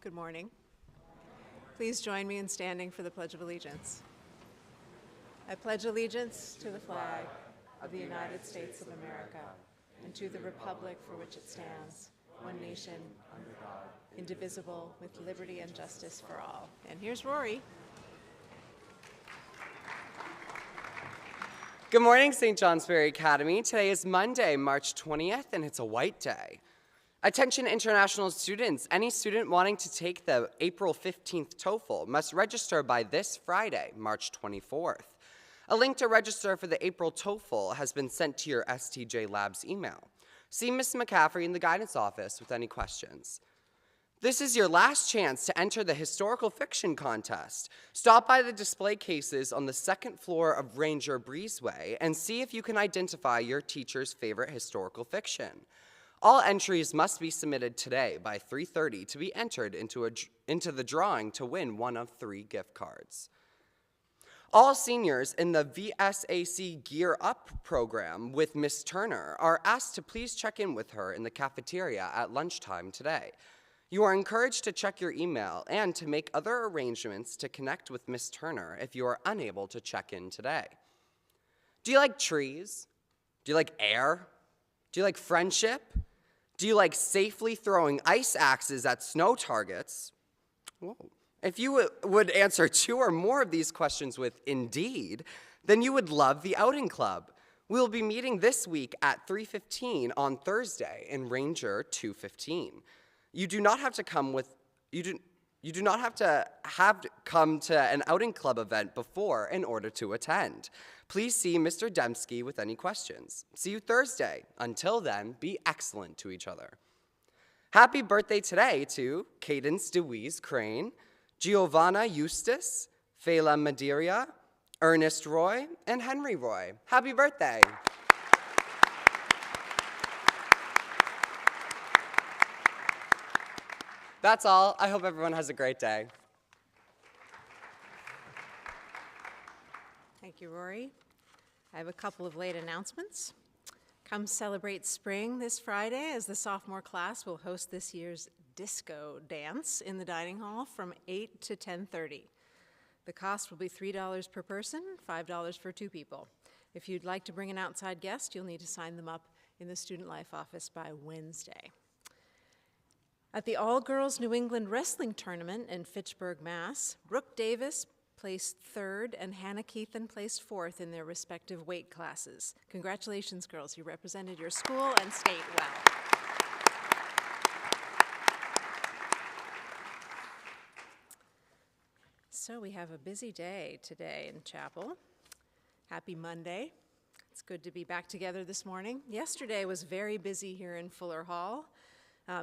Good morning. Please join me in standing for the Pledge of Allegiance. I pledge allegiance to the flag of the United States of America and to the republic for which it stands, one nation, under God, indivisible, with liberty and justice for all. And here's Rory. Good morning, St. Johnsbury Academy. Today is Monday, March 20th, and it's a white day. Attention international students, any student wanting to take the April 15th TOEFL must register by this Friday, March 24th. A link to register for the April TOEFL has been sent to your STJ Labs email. See Ms. McCaffrey in the guidance office with any questions. This is your last chance to enter the historical fiction contest. Stop by the display cases on the second floor of Ranger Breezeway and see if you can identify your teacher's favorite historical fiction. All entries must be submitted today by 3:30 to be entered into the drawing to win one of 3 gift cards. All seniors in the VSAC Gear Up program with Miss Turner are asked to please check in with her in the cafeteria at lunchtime today. You are encouraged to check your email and to make other arrangements to connect with Miss Turner if you are unable to check in today. Do you like trees? Do you like air? Do you like friendship? Do you like safely throwing ice axes at snow targets? Whoa. If you would answer 2 or more of these questions with indeed, then you would love the Outing Club. We'll be meeting this week at 3:15 on Thursday in Ranger 215. You do not have to come to an Outing Club event before in order to attend. Please see Mr. Dembski with any questions. See you Thursday. Until then, be excellent to each other. Happy birthday today to Cadence DeWeese Crane, Giovanna Eustace, Fela Madeira, Ernest Roy, and Henry Roy. Happy birthday. That's all. I hope everyone has a great day. Thank you, Rory. I have a couple of late announcements. Come celebrate spring this Friday as the sophomore class will host this year's disco dance in the dining hall from 8 to 10:30. The cost will be $3 per person, $5 for 2 people. If you'd like to bring an outside guest, you'll need to sign them up in the Student Life office by Wednesday. At the All-Girls New England Wrestling Tournament in Fitchburg, Mass., Brooke Davis placed 3rd and Hannah Keithan placed 4th in their respective weight classes. Congratulations, girls. You represented your school and state well. So we have a busy day today in chapel. Happy Monday. It's good to be back together this morning. Yesterday was very busy here in Fuller Hall.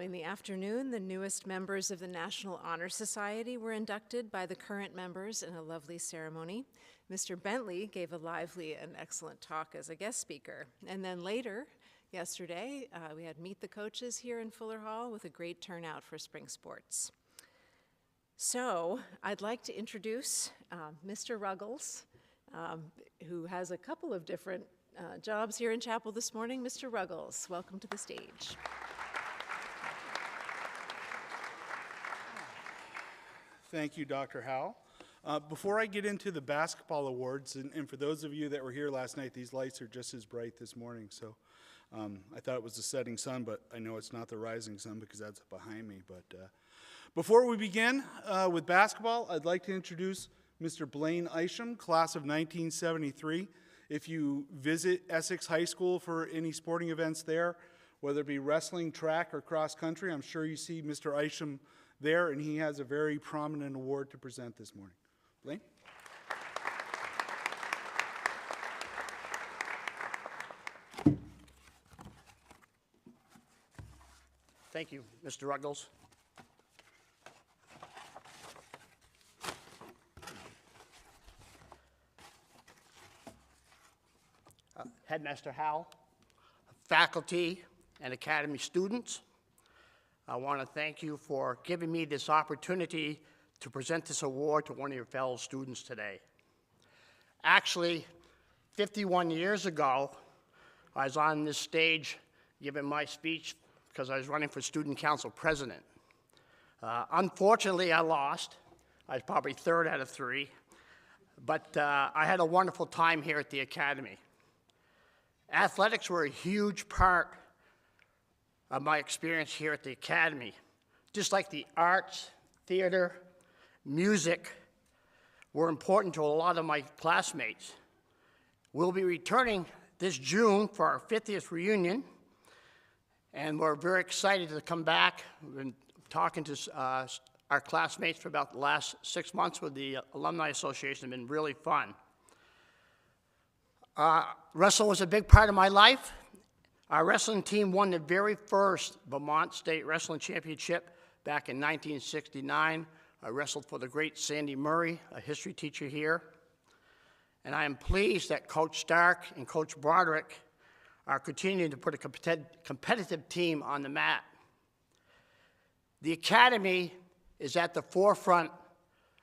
In the afternoon, the newest members of the National Honor Society were inducted by the current members in a lovely ceremony. Mr. Bentley gave a lively and excellent talk as a guest speaker. And then later, yesterday, we had Meet the Coaches here in Fuller Hall with a great turnout for spring sports. So I'd like to introduce Mr. Ruggles, who has a couple of different jobs here in chapel this morning. Mr. Ruggles, welcome to the stage. Thank you, Dr. Howell. Before I get into the basketball awards, and for those of you that were here last night, these lights are just as bright this morning, so I thought it was the setting sun, but I know it's not the rising sun because that's behind me. But before we begin with basketball, I'd like to introduce Mr. Blaine Isham, class of 1973. If you visit Essex High School for any sporting events there, whether it be wrestling, track, or cross country, I'm sure you see Mr. Isham there, and he has a very prominent award to present this morning. Blaine? Thank you, Mr. Ruggles. Headmaster Howell, faculty, and Academy students, I want to thank you for giving me this opportunity to present this award to one of your fellow students today. Actually, 51 years ago, I was on this stage giving my speech because I was running for student council president. Unfortunately, I lost. I was probably third out of three. But I had a wonderful time here at the Academy. Athletics were a huge part of my experience here at the Academy. Just like the arts, theater, music were important to a lot of my classmates. We'll be returning this June for our 50th reunion, and we're very excited to come back. We've been talking to our classmates for about the last 6 months with the Alumni Association. It's been really fun. Wrestling was a big part of my life. Our wrestling team won the very first Vermont State Wrestling Championship back in 1969. I wrestled for the great Sandy Murray, a history teacher here. And I am pleased that Coach Stark and Coach Broderick are continuing to put a competitive team on the mat. The Academy is at the forefront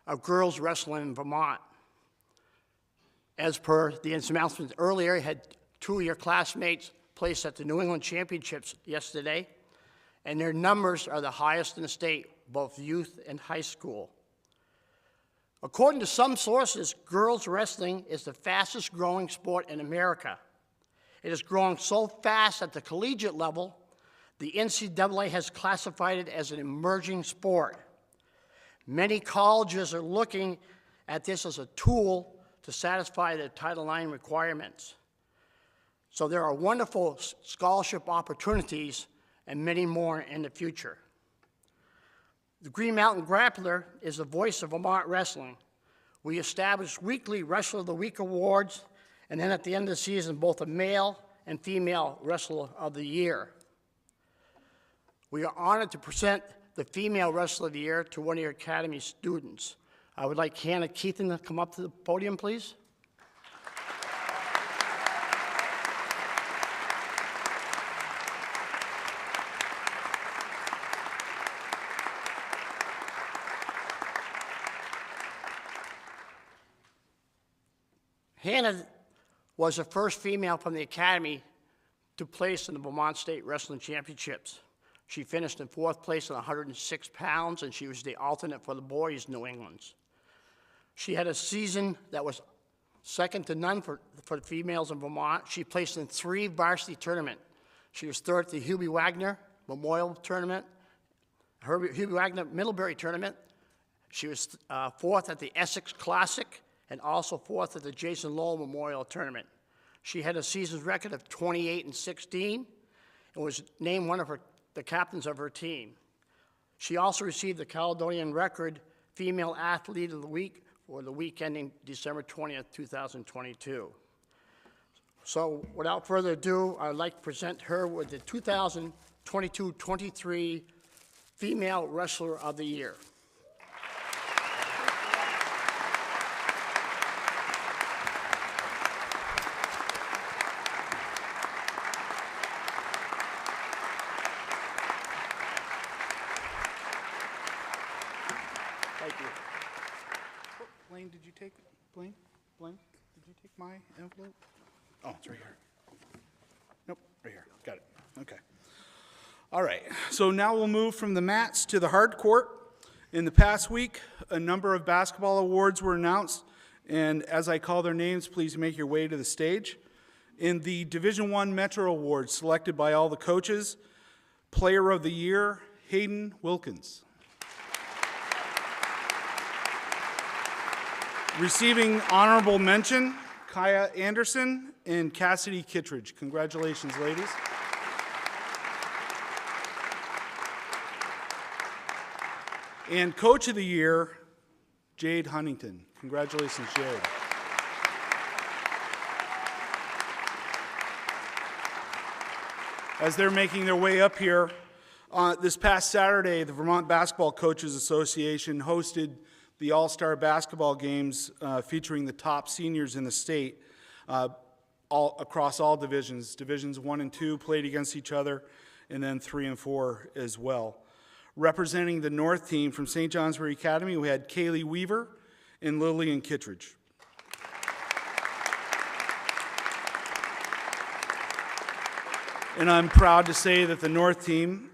of girls wrestling in Vermont. As per the announcement earlier, I had 2 of your classmates placed at the New England Championships yesterday, and their numbers are the highest in the state, both youth and high school. According to some sources, girls wrestling is the fastest growing sport in America. It is growing so fast at the collegiate level, the NCAA has classified it as an emerging sport. Many colleges are looking at this as a tool to satisfy their Title IX requirements. So there are wonderful scholarship opportunities and many more in the future. The Green Mountain Grappler is the voice of Vermont wrestling. We establish weekly Wrestler of the Week awards, and then at the end of the season, both a male and female Wrestler of the Year. We are honored to present the Female Wrestler of the Year to one of your Academy students. I would like Hannah Keithen to come up to the podium, please. Hannah was the first female from the Academy to place in the Vermont State Wrestling Championships. She finished in 4th place at 106 pounds, and she was the alternate for the boys' New Englands. She had a season that was second to none for the females in Vermont. She placed in 3 varsity tournaments. She was 3rd at the Hubie Wagner Memorial Tournament, Hubie Wagner Middlebury Tournament. She was 4th at the Essex Classic, and also 4th at the Jason Lowell Memorial Tournament. She had a season's record of 28-16 and was named one of the captains of her team. She also received the Caledonian Record Female Athlete of the Week for the week ending December 20th, 2022. So without further ado, I'd like to present her with the 2022-23 Female Wrestler of the Year. Thank you. Blaine, did you take, Blaine, did you take my envelope? Oh, it's right here. Nope, right here, got it, okay. All right, so now we'll move from the mats to the hard court. In the past week, a number of basketball awards were announced, and as I call their names, please make your way to the stage. In the Division I Metro Awards, selected by all the coaches, Player of the Year, Hayden Wilkins. Receiving honorable mention, Kaya Anderson and Cassidy Kittredge. Congratulations, ladies. And Coach of the Year, Jade Huntington. Congratulations, Jade. As they're making their way up here, this past Saturday, the Vermont Basketball Coaches Association hosted the All-Star Basketball Games featuring the top seniors in the state across all divisions. Divisions 1 and 2 played against each other, and then 3 and 4 as well. Representing the North team from St. Johnsbury Academy, we had Kaylee Weaver and Lillian Kittredge. And I'm proud to say that the North team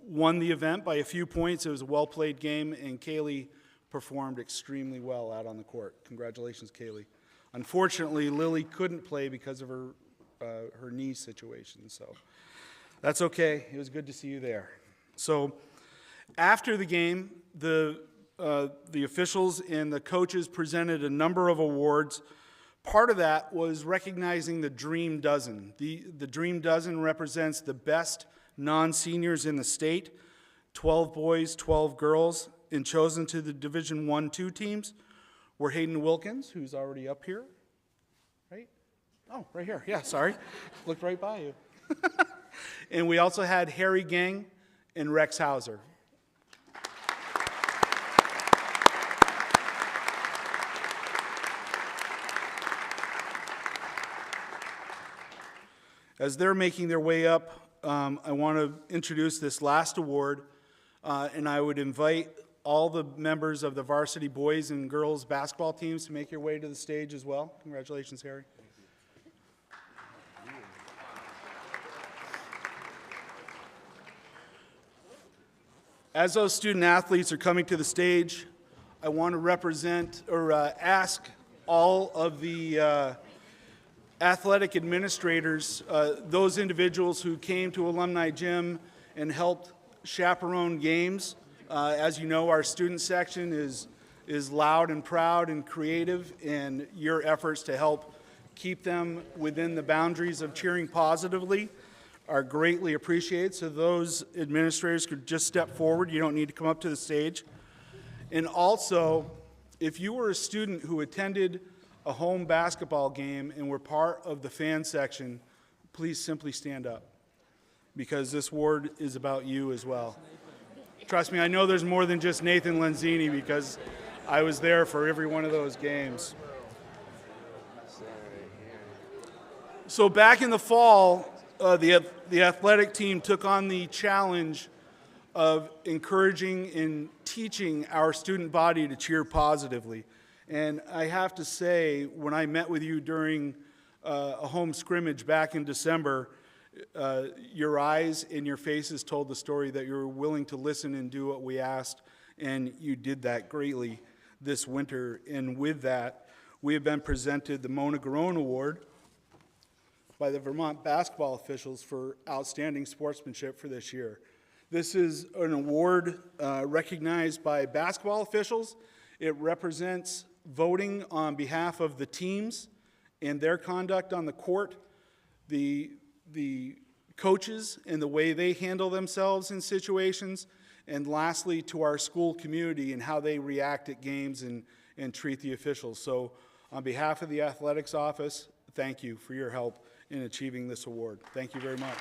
won the event by a few points. It was a well-played game, and Kaylee performed extremely well out on the court. Congratulations, Kaylee. Unfortunately, Lily couldn't play because of her knee situation, so that's okay. It was good to see you there. So after the game, the officials and the coaches presented a number of awards. Part of that was recognizing the Dream Dozen. The Dream Dozen represents the best non-seniors in the state, 12 boys, 12 girls, and chosen to the Division I, II teams were Hayden Wilkins, who's already up here, right? Oh, right here, yeah, sorry. Looked right by you. And we also had Harry Gang and Rex Hauser. As they're making their way up, I want to introduce this last award, and I would invite all the members of the varsity boys and girls basketball teams to make your way to the stage as well. Congratulations, Harry. As those student athletes are coming to the stage, I want to ask all of the athletic administrators, those individuals who came to Alumni Gym and helped chaperone games. As you know, our student section is loud and proud and creative, and your efforts to help keep them within the boundaries of cheering positively are greatly appreciated. So those administrators could just step forward. You don't need to come up to the stage. And also, if you were a student who attended a home basketball game and were part of the fan section, please simply stand up, because this award is about you as well. Trust me, I know there's more than just Nathan Lenzini, because I was there for every one of those games. So back in the fall, the athletic team took on the challenge of encouraging and teaching our student body to cheer positively. And I have to say, when I met with you during a home scrimmage back in December, your eyes and your faces told the story that you were willing to listen and do what we asked, and you did that greatly this winter. And with that, we have been presented the Mona Garone Award by the Vermont basketball officials for outstanding sportsmanship for this year. This is an award recognized by basketball officials. It represents voting on behalf of the teams and their conduct on the court, the coaches and the way they handle themselves in situations, and lastly, to our school community and how they react at games and treat the officials. So on behalf of the athletics office, thank you for your help in achieving this award. Thank you very much.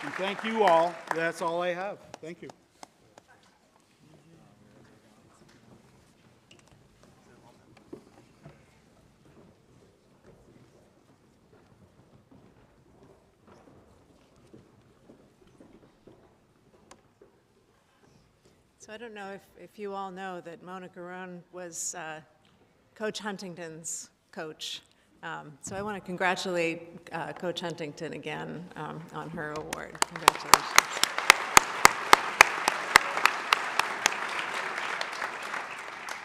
And thank you all. That's all I have. Thank you. So I don't know if you all know that Mona Garone was Coach Huntington's coach. So I want to congratulate Coach Huntington again on her award. Congratulations.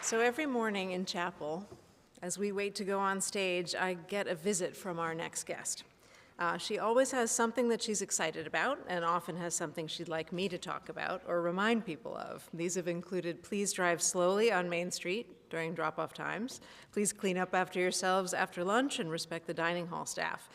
So every morning in chapel, as we wait to go on stage, I get a visit from our next guest. She always has something that she's excited about, and often has something she'd like me to talk about or remind people of. These have included, please drive slowly on Main Street during drop-off times. Please clean up after yourselves after lunch and respect the dining hall staff.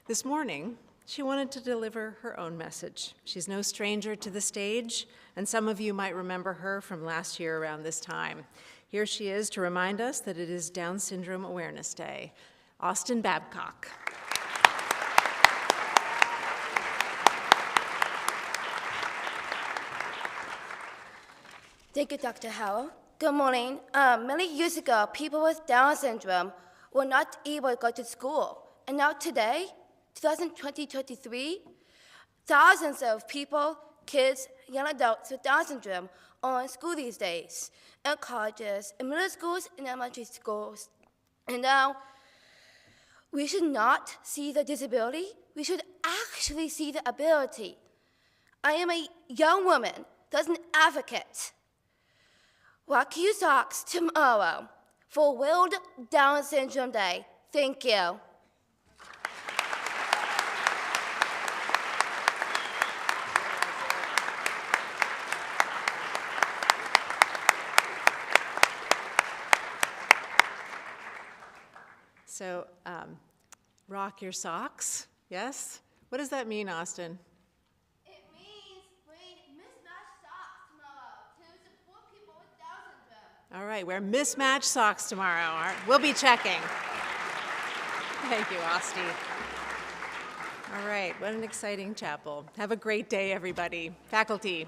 This morning, she wanted to deliver her own message. She's no stranger to the stage, and some of you might remember her from last year around this time. Here she is to remind us that it is Down Syndrome Awareness Day. Austin Babcock. Thank you, Dr. Howell. Good morning. Many years ago, people with Down syndrome were not able to go to school. And now today, 2023, thousands of people, kids, young adults with Down syndrome are in school these days, in colleges, in middle schools, and elementary schools. And now, we should not see the disability, we should actually see the ability. I am a young woman that's an advocate. Rock your socks tomorrow for World Down Syndrome Day. Thank you. So, rock your socks, yes? What does that mean, Austin? It means bring mismatched socks tomorrow to support people with Down syndrome. All right, wear mismatched socks tomorrow. All right, we'll be checking. Thank you, Austin. All right, what an exciting chapel. Have a great day, everybody. Faculty.